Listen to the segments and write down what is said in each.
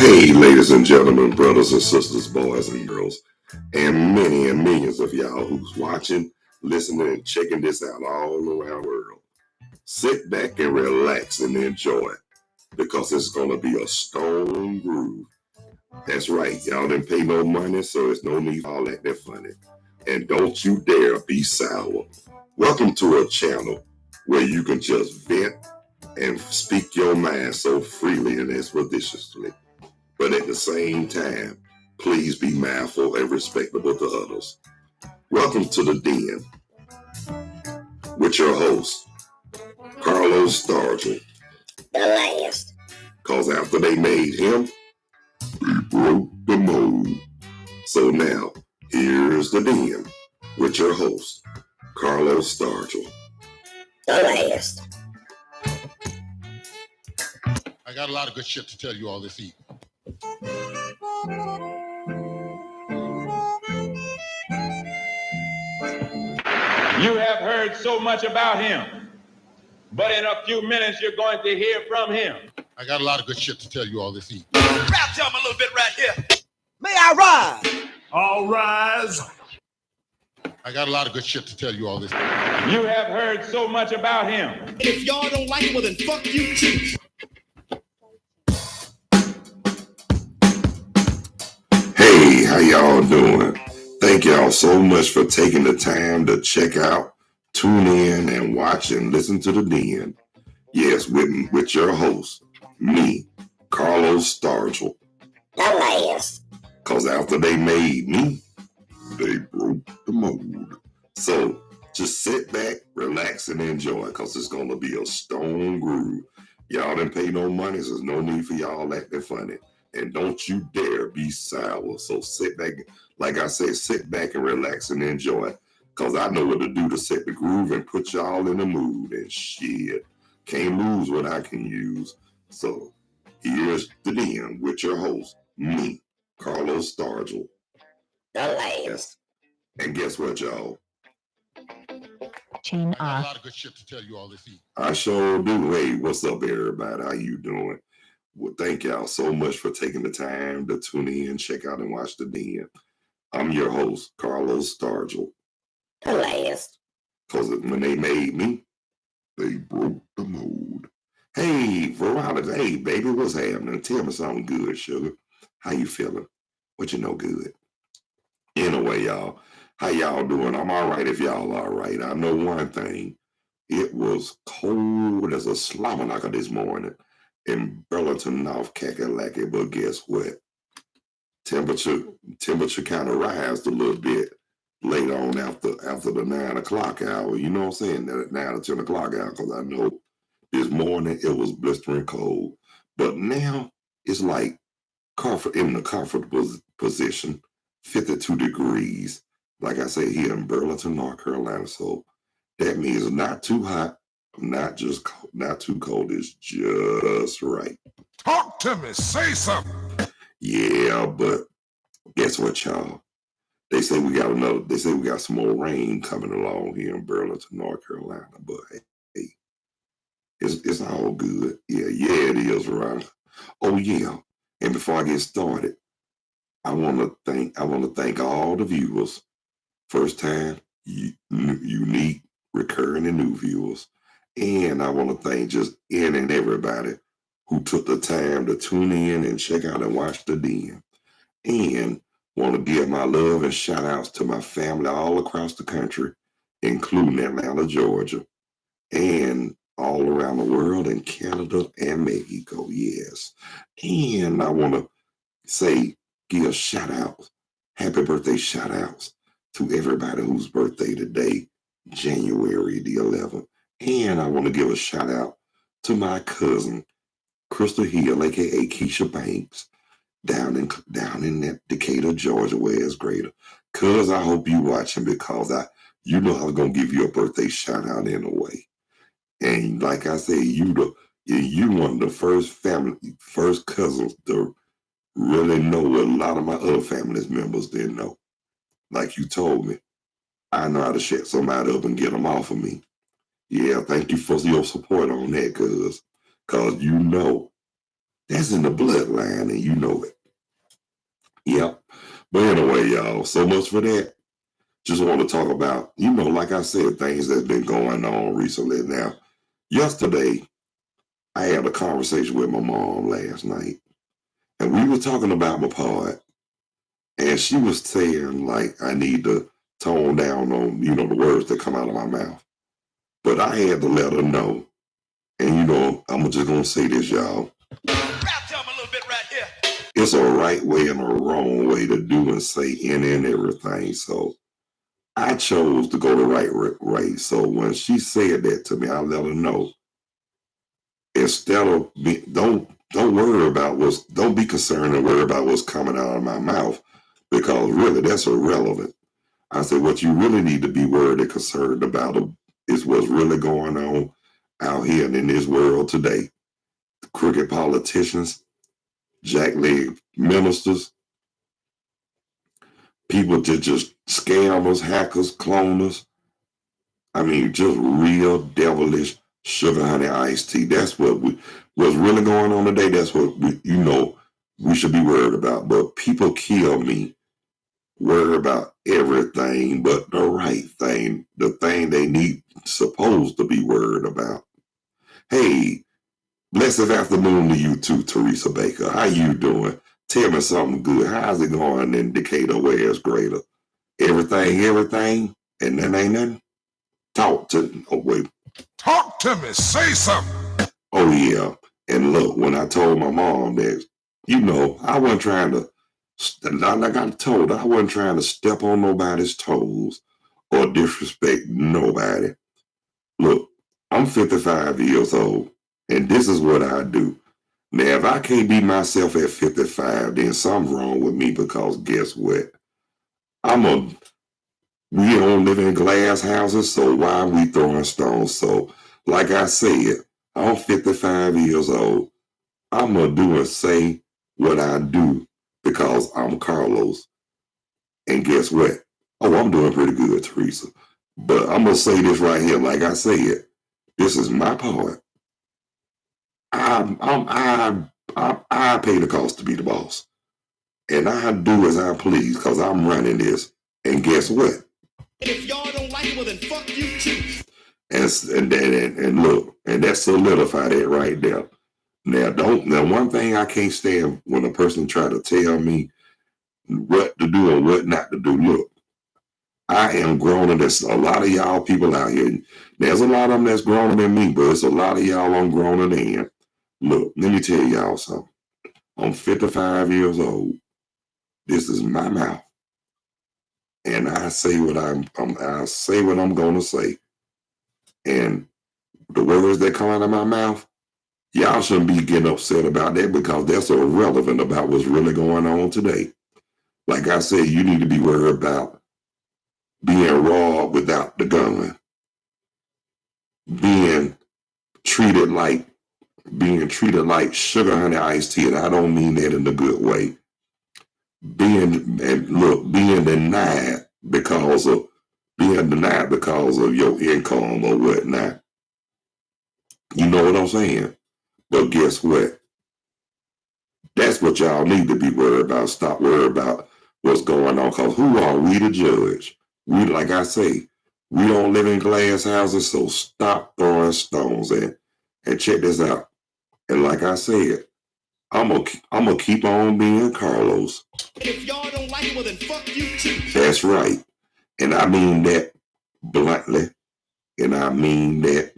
Hey, ladies and gentlemen, brothers and sisters, boys and girls, and many and millions of y'all who's watching, listening, and checking this out all around the world. Sit back and relax and enjoy because it's going to be a stone groove. That's right, y'all didn't pay no money, so there's no need for all that funny. And don't you dare be sour. Welcome to a channel where you can just vent and speak your mind so freely and expeditiously. But at the same time, please be mindful and respectable to others. Welcome to the Den with your host, Carlos Stargell. The last. Cause after they made him, they broke the mold. So now, here's the Den with your host, Carlos Stargell. The last. I got a lot of good shit to tell you all this evening. You have heard so much about him, but in a few minutes you're going to hear from him. I got a lot of good shit to tell you all this evening. Rap jump a little bit right here. May I rise? All rise. I got a lot of good shit to tell you all this evening. You have heard so much about him. If y'all don't like it, well then fuck you too. Hey, how y'all doing? Thank y'all so much for taking the time to check out, tune in, and watch and listen to the Den. Yes, with your host, me, Carlos Stargell. The last. Cause after they made me, they broke the mold. So just sit back, relax, and enjoy, cause it's gonna be a stone groove. Y'all didn't pay no money, so there's no need for y'all acting funny. And don't you dare be sour. So sit back, like I said, sit back and relax and enjoy. Cause I know what to do to set the groove and put y'all in the mood. And shit, can't lose what I can use. So here's the Den with your host, me, Carlos Stargell. The last. And guess what, y'all? Chain I got a off. lot of good shit to tell you all this evening. I sure do. Hey, what's up, everybody? How you doing? Well, thank y'all so much for taking the time to tune in, check out, and watch the Den. I'm your host, Carlos Stargell. The last. Because when they made me, they broke the mold. Hey, Veronica, hey, baby, what's happening? Tell me something good, sugar. How you feeling? What you know good? Anyway, y'all, how y'all doing? I'm all right if y'all all right. I know one thing. It was cold as a slobber knocker this morning in Burlington, North Kakalaki, but guess what? Temperature kind of rised a little bit later on after the 9 o'clock hour. You know what I'm saying? That 9 or 10 o'clock hour, because I know this morning it was blistering cold. But now it's like in the comfortable position, 52 degrees, like I say here in Burlington, North Carolina. So that means not too hot, not too cold. It's just right. Talk to me. Say something. Yeah, but guess what, y'all? They say we got some more rain coming along here in Burlington, North Carolina. But hey, it's all good. Yeah, it is, right? Oh yeah. And before I get started, I want to thank all the viewers, first time, unique, recurring, and new viewers. And I want to thank just any and everybody who took the time to tune in and check out and watch the Den. And want to give my love and shout outs to my family all across the country, including Atlanta, Georgia, and all around the world in Canada and Mexico. Yes. And I want to give shout outs, happy birthday shout outs to everybody whose birthday today, January the 11th. And I want to give a shout out to my cousin, Crystal Hill, aka Keisha Banks, down in that Decatur, Georgia, where it's greater. Cuz I hope you watching, because I was gonna give you a birthday shout out anyway. And like I said, you one of the first cousins to really know what a lot of my other family's members didn't know. Like you told me, I know how to shut somebody up and get them off of me. Yeah, thank you for your support on that, cuz you know That's in the bloodline, and you know it. Yep. But anyway, y'all, so much for that. Just want to talk about, like I said, things that's been going on recently. Now, yesterday, I had a conversation with my mom last night, and we were talking about my part, and she was saying, like, I need to tone down on, the words that come out of my mouth. But I had to let her know, and, I'm just going to say this, y'all. Tell me a little bit right here. It's a right way and a wrong way to do and say any and everything. So I chose to go the right way. So when she said that to me, I let her know. Instead of don't worry about don't be concerned and worry about what's coming out of my mouth, because really that's irrelevant. I said what you really need to be worried and concerned about is what's really going on out here in this world today. The crooked politicians, jackleg ministers, people that just scammers, hackers, cloners. I mean, just real devilish sugar honey iced tea. That's what's really going on today. That's what we should be worried about. But people kill me, worry about everything but the right thing, the thing they supposed to be worried about. Hey, blessed afternoon to you too, Teresa Baker. How you doing? Tell me something good. How's it going in Decatur? Where's greater? Everything, and then ain't nothing. Talk to me. Say something. Oh yeah. And look, when I told my mom that, I wasn't trying to, like I told her, I wasn't trying to step on nobody's toes or disrespect nobody. Look, I'm 55 years old, and this is what I do. Now, if I can't be myself at 55, then something's wrong with me, because guess what? We don't live in glass houses, so why are we throwing stones? So, like I said, I'm 55 years old. I'm going to do and say what I do because I'm Carlos. And guess what? Oh, I'm doing pretty good, Teresa. But I'm going to say this right here. Like I said, this is my part. I pay the cost to be the boss. And I do as I please because I'm running this. And guess what? If y'all don't like it, well then fuck you too. And look, and that solidified it right there. Now one thing I can't stand when a person try to tell me what to do or what not to do. Look, I am grown, and there's a lot of y'all people out here. There's a lot of them that's growner than me, but it's a lot of y'all I'm growner than. Look, let me tell y'all something. I'm 55 years old. This is my mouth. And I say what I say what I'm gonna say. And the words that come out of my mouth, y'all shouldn't be getting upset about that, because that's irrelevant about what's really going on today. Like I said, you need to be worried about being robbed without the gun, being treated like sugar honey iced tea, and I don't mean that in a good way. Being denied because of your income or whatnot. You know what I'm saying? But guess what? That's what y'all need to be worried about. Stop worrying about what's going on, because who are we to judge? We, like I say, we don't live in glass houses, so stop throwing stones. And check this out. And like I said, I'm gonna keep on being Carlos. If y'all don't like it, well then fuck you too. That's right. And I mean that bluntly. And I mean that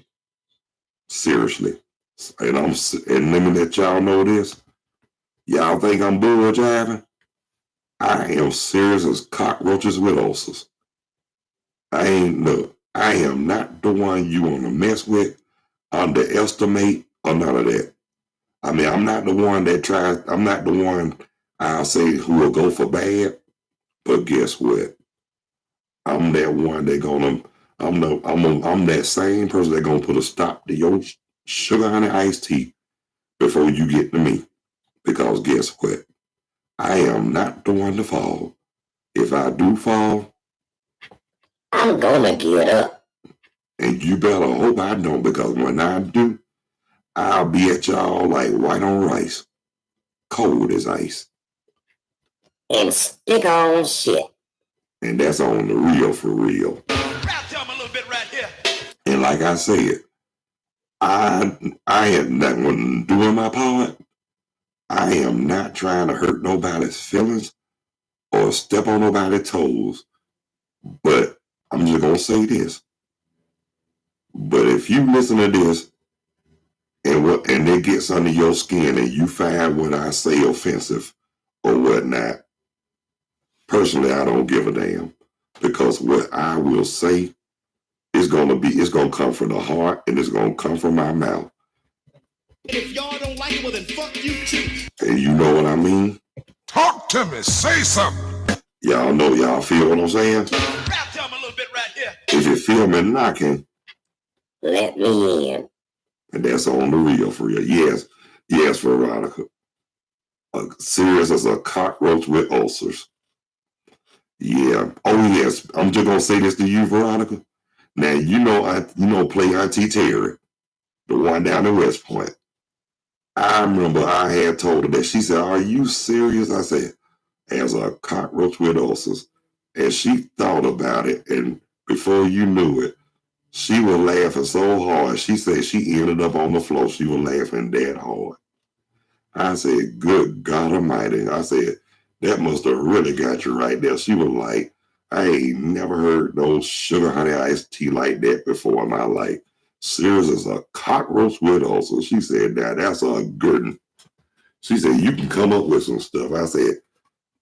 seriously. And let me let y'all know this. Y'all think I'm bull jiving? I am serious as cockroaches with ulcers. I am not the one you want to mess with, underestimate, or none of that. I mean, I'm not the one I'll say who will go for bad, but guess what? I'm that one I'm that same person that gonna put a stop to your sugar honey iced tea before you get to me. Because guess what? I am not the one to fall. If I do fall, I'm gonna get up. and you better hope I don't, because when I do, I'll be at y'all like white on rice. cold as ice. And stick on shit. And that's on the real for real. Rap tell me a little bit right here. And like I said, I am not, when doing my part, I am not trying to hurt nobody's feelings or step on nobody's toes. But I'm just gonna say this. But if you listen to this and it gets under your skin and you find what I say offensive or whatnot, personally I don't give a damn. Because what I will say is gonna come from the heart and it's gonna come from my mouth. If y'all don't like it, well then fuck you too. And you know what I mean? Talk to me. Say something. Y'all know, y'all feel what I'm saying? Rap tell me a little bit right here. If you feel me knocking, Let me in. and that's on the real for real. Yes, Veronica. Serious as a cockroach with ulcers. Yeah. Oh yes. I'm just gonna say this to you, Veronica. Now you know play Auntie Terry, the one down in West Point. I remember I had told her that. She said, "Are you serious?" I said, "As a cockroach with ulcers," and she thought about it, and before you knew it, she was laughing so hard. She said she ended up on the floor. She was laughing that hard. I said, "Good God Almighty!" I said, "That must have really got you right there." She was like, "I ain't never heard no sugar honey iced tea like that before in my life. Serious as a cockroach with ulcers." She said, "Now that's a good one." She said, "You can come up with some stuff." I said,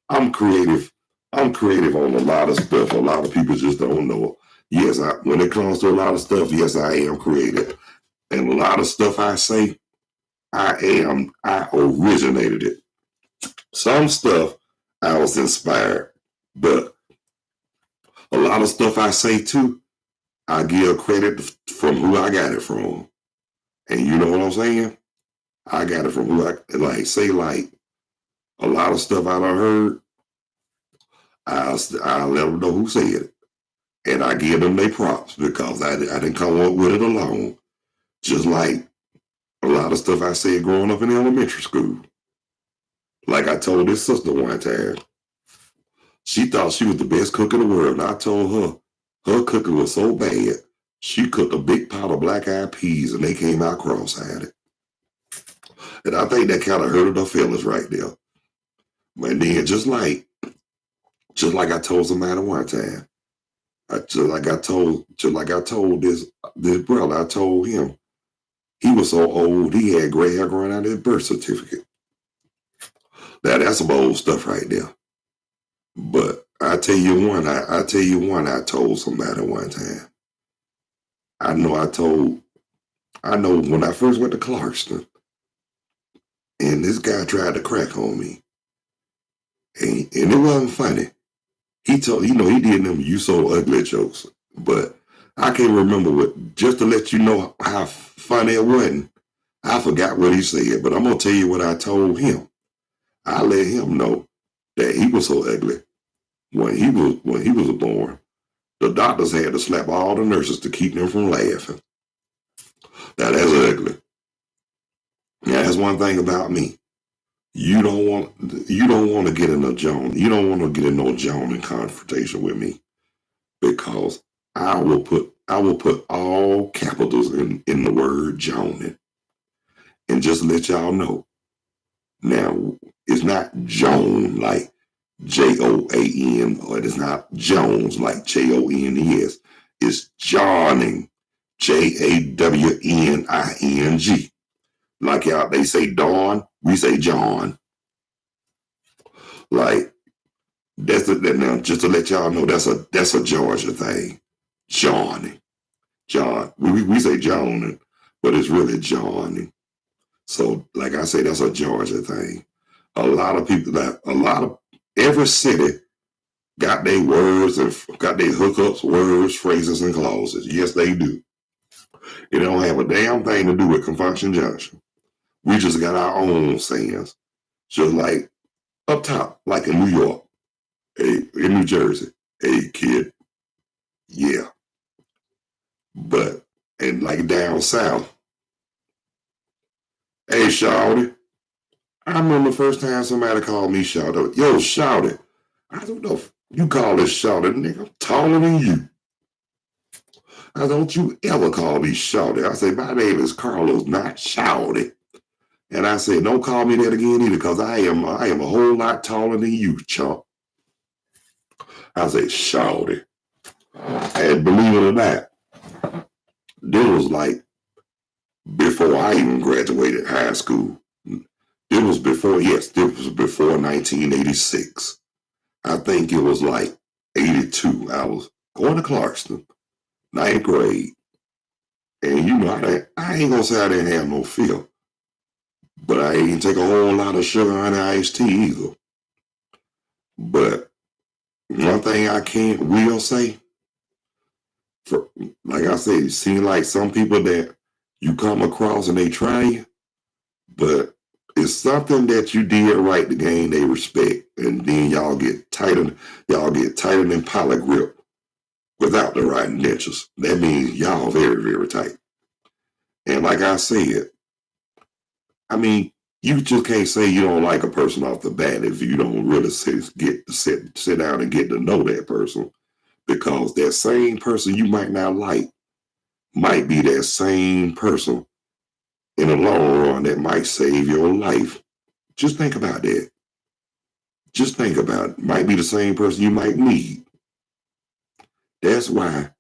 I'm creative. I'm creative on a lot of stuff. A lot of people just don't know. Yes, when it comes to a lot of stuff, yes, I am creative. And a lot of stuff I say, I originated it. Some stuff I was inspired, but a lot of stuff I say too, I give credit from who I got it from. And you know what I'm saying? I got it from who I like a lot of stuff I done heard. I'll let them know who said it. And I give them their props because I didn't come up with it alone. Just like a lot of stuff I said growing up in elementary school. Like I told this sister one time, she thought she was the best cook in the world. And I told her cooking was so bad, she cooked a big pot of black-eyed peas and they came out cross-eyed. And I think that kind of hurted her feelings right there. And then just like I told somebody one time, just like I told this brother, I told him he was so old he had gray hair growing out of his birth certificate. Now that's some old stuff right there. But I tell you one, I told somebody one time. I know when I first went to Clarkston, and this guy tried to crack on me, and it wasn't funny. He told, he did them "you so ugly" jokes, but I can't remember what. Just to let you know how funny it wasn't, I forgot what he said. But I'm gonna tell you what I told him. I let him know that he was so ugly when he was born. The doctors had to slap all the nurses to keep them from laughing. Now that's ugly. Now that's one thing about me. You don't want to get in a Joan. You don't want to get in no Joan in confrontation with me, because I will put all capitals in the word Joan. And just let y'all know. Now it's not Joan like Joan, or it is not Jones like Jones. It's Jawning, Jawning. Like y'all, they say Dawn, we say John. Like now, just to let y'all know, that's a Georgia thing. Jawning, John. We say Joning, but it's really Jawning. So, like I say, that's a Georgia thing. A lot of people, every city got their words and got their hookups, words, phrases, and clauses. Yes, they do. It don't have a damn thing to do with Confunction Junction. We just got our own sayings. Just like up top, like in New York, in New Jersey, hey kid, yeah. But, and like down south, hey shawty, I remember the first time somebody called me Shouty. Yo, Shouty. I don't know if you call this Shouty, nigga. I'm taller than you. I don't you ever call me Shouty. I say, my name is Carlos, not Shouty. And I said, don't call me that again either, because I am a whole lot taller than you, chump. I say, Shouty. And believe it or not, this was like before I even graduated high school. It was before, yes, this was before 1986. I think it was like 82. I was going to Clarkston, 9th grade. And you know, I ain't gonna say I didn't have no fear, but I ain't take a whole lot of sugar on the iced tea either. But one thing I will say, for like I said, it seems like some people that you come across and they try you, but it's something that you did right to gain their respect, and then y'all get tighter than pilot grip without the right niches. That means y'all very, very tight. And like I said, I mean, you just can't say you don't like a person off the bat if you don't really sit down and get to know that person, because that same person you might not like might be that same person in the long run that might save your life. Just think about that. Just think about it. Might be the same person you might need. That's why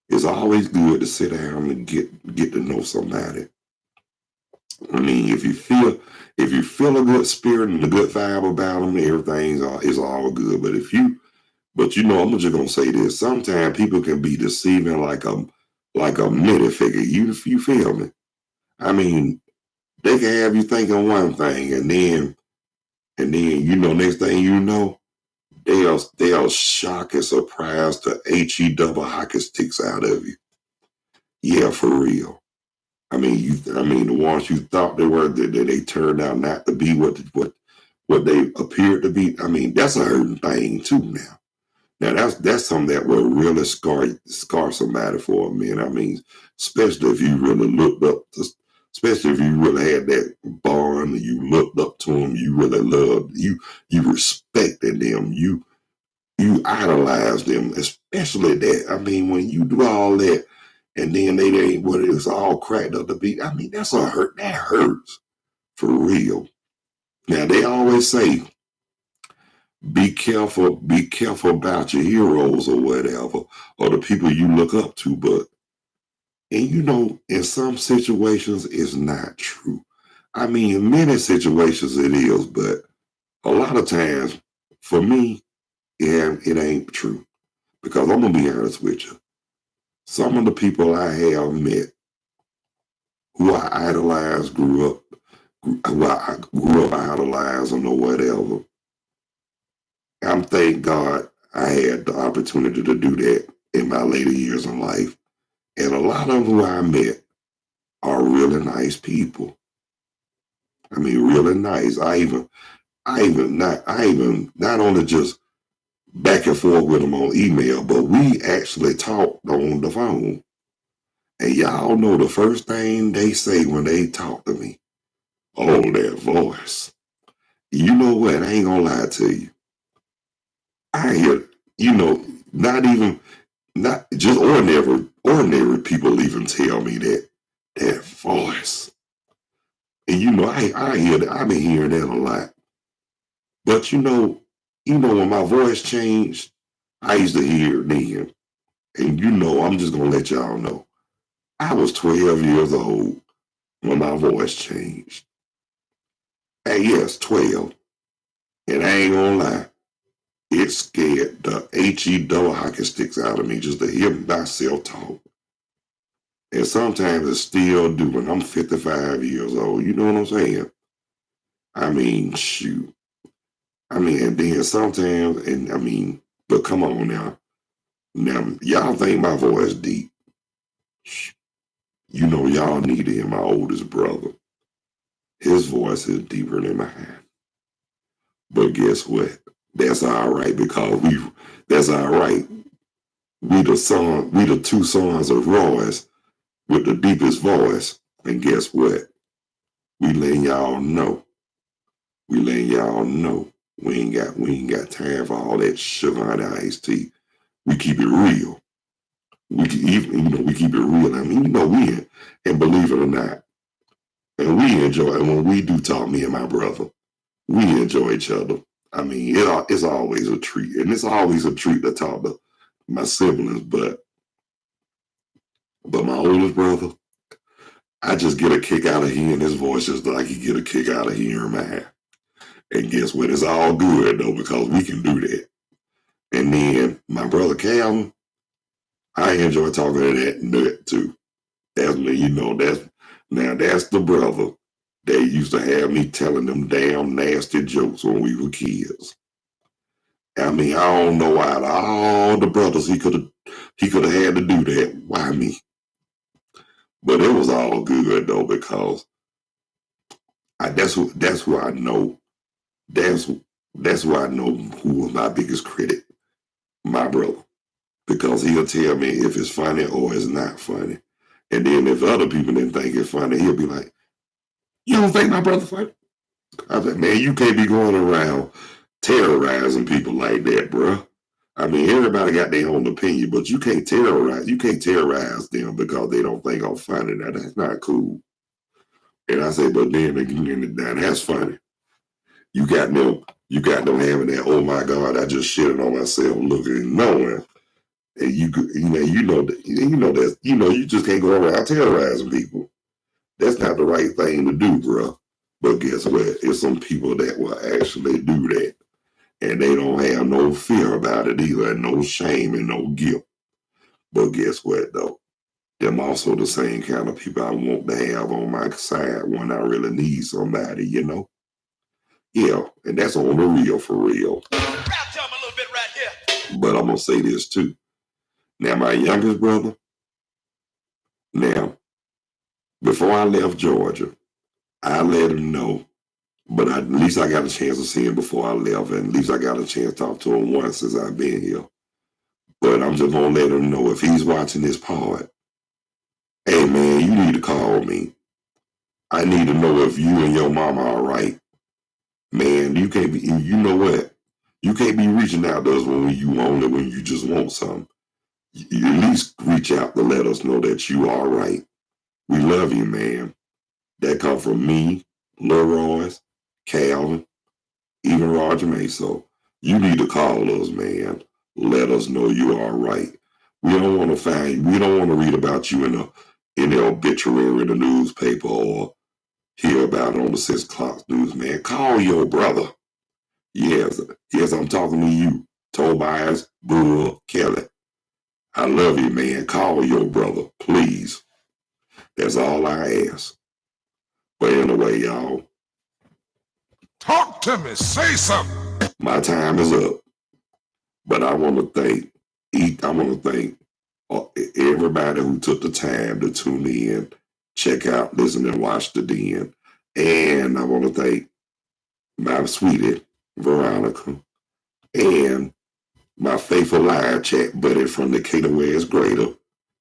it's always good to sit down and get to know somebody. I mean, if you feel a good spirit and a good vibe about them, everything is all good. But you know, I'm just gonna say this. Sometimes people can be deceiving like a minute figure. You feel me? I mean, they can have you thinking one thing, and then you know, next thing you know, they'll shock and surprise the HE double hockey sticks out of you. Yeah, for real. I mean, the ones you thought they were, they turned out not to be what they appeared to be. I mean, that's a hurting thing too. Now that's something that will really scar somebody for a minute. I mean, especially if you really looked up to, especially if you really had that bond, you looked up to them, you really loved, you respected them, you idolize them, especially that. I mean, when you do all that and then they ain't what it's all cracked up to be, I mean, that's a hurt. That hurts for real. Now, they always say, be careful about your heroes or whatever, or the people you look up to. And you know, in some situations, it's not true. I mean, in many situations it is, but a lot of times, for me, it ain't true. Because I'm going to be honest with you. Some of the people I have met who I idolized, grew up idolizing or whatever, I'm thank God I had the opportunity to do that in my later years in life. And a lot of them who I met are really nice people. I mean, really nice. I even not only just back and forth with them on email, but we actually talked on the phone. And y'all know the first thing they say when they talk to me, oh, that voice. You know what? I ain't gonna lie to you. I hear, you know, not just ordinary people even tell me that voice. And you know, I hear that. I've been hearing that a lot. But you know when my voice changed, I used to hear it then. And you know, I'm just gonna let y'all know. I was 12 years old when my voice changed. Hey, yes, 12. And I ain't gonna lie, it scared the HE double hockey sticks out of me just to hear myself talk. And sometimes it still do when I'm 55 years old. You know what I'm saying? I mean, shoot. I mean, and then sometimes, and I mean, but come on now. Now, y'all think my voice deep. You know, y'all need to hear my oldest brother. His voice is deeper than mine. But guess what? That's all right because that's all right. We the two sons of Royce with the deepest voice. And guess what? We letting y'all know We letting y'all know we ain't got time for all that sugar honey iced tea. We keep it real. We keep it real. I mean, we and believe it or not, and we enjoy. And when we do talk, me and my brother, we enjoy each other. I mean, it's always a treat, and it's always a treat to talk to my siblings. But my oldest brother, I just get a kick out of hearing his voice just like he get a kick out of hearing mine. And guess what? It's all good though because we can do that. And then my brother Calvin, I enjoy talking to that nut too. That's me, that's the brother that used to have me telling them damn nasty jokes when we were kids. I mean, I don't know why all the brothers he could have had to do that. Why me? But it was all good though because that's who I know. That's who I know who was my biggest critic, my brother, because he'll tell me if it's funny or it's not funny. And then if other people didn't think it's funny, he'll be like, "You don't think my brother funny?" I said, "Man, you can't be going around terrorizing people like that, bro. I mean, everybody got their own opinion, but you can't terrorize them because they don't think I'm funny. Now, that's not cool." And I say, but then again, that's funny. You got them having that, oh my God, I just shitted on myself looking and knowing. And you just can't go around terrorizing people. That's not the right thing to do, bro. But guess what? It's some people that will actually do that. And they don't have no fear about it either, and no shame and no guilt. But guess what, though? Them also the same kind of people I want to have on my side when I really need somebody, Yeah, and that's on the real for real. Rap to him a little bit right here. But I'm going to say this too. Now, my youngest brother, before I left Georgia, I let him know, but at least I got a chance to see him before I left, and at least I got a chance to talk to him once since I've been here. But I'm just going to let him know if he's watching this part, hey, man, you need to call me. I need to know if you and your mama are right. Man, you can't be, you know what? You can't be reaching out to us when you just want something. You at least reach out to let us know that you are right. We love you, man. That come from me, Lil Royce, Calvin, even Roger Maso. You need to call us, man. Let us know you are right. We don't want to read about you in the obituary in the newspaper or hear about it on the 6 o'clock news, man. Call your brother. Yes, I'm talking to you, Tobias Bull Kelly. I love you, man. Call your brother, please. That's all I ask. But anyway, y'all. Talk to me. Say something. My time is up. But I want to thank everybody who took the time to tune in, check out, listen, and watch the Den. And I want to thank my sweetie, Veronica, and my faithful live chat buddy from the Cater West Greater,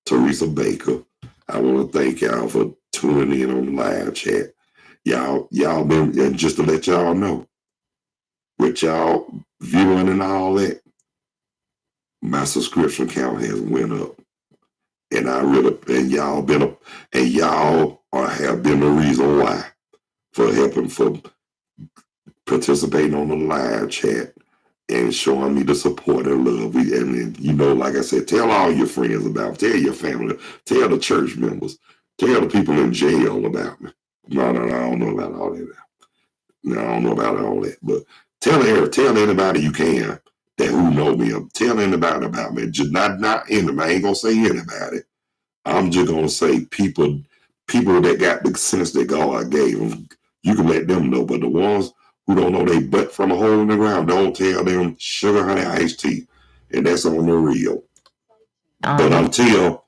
Teresa Baker. I want to thank y'all for tuning in on the live chat. Y'all been, and just to let y'all know, with y'all viewing and all that, my subscription count has went up. And y'all have been the reason why for participating on the live chat and showing me the support and love. Like I said, tell all your friends about it. Tell your family. Tell the church members. Tell the people in jail about me. No, I don't know about all that. No, I don't know about all that. But tell anybody you can that who know me. Tell anybody about me. Just not anybody. I ain't gonna say anybody. I'm just gonna say people that got the sense that God gave them. You can let them know. But the ones who don't know they butt from a hole in the ground, don't tell them sugar honey iced tea. And that's on the real. But until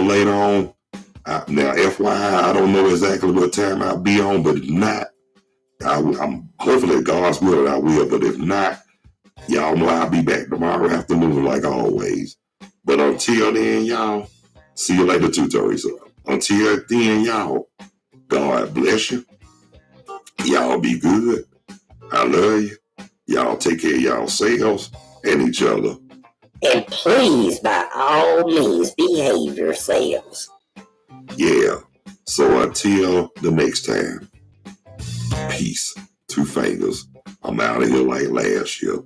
later on, now FYI, I don't know exactly what time I'll be on, but if not, I'm hopefully God's will I will. But if not, y'all know I'll be back tomorrow afternoon like always. But until then, y'all, see you later too, Teresa. Until then, y'all, God bless you. Y'all be good. I love you. Y'all take care of y'allselves and each other. And please, by all means, behave yourselves. Yeah. So until the next time, peace. Two fingers. I'm out of here like last year.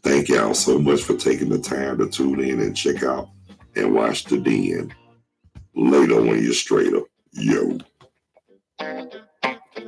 Thank y'all so much for taking the time to tune in and check out and watch the Den. Later when you're straighter. Yo.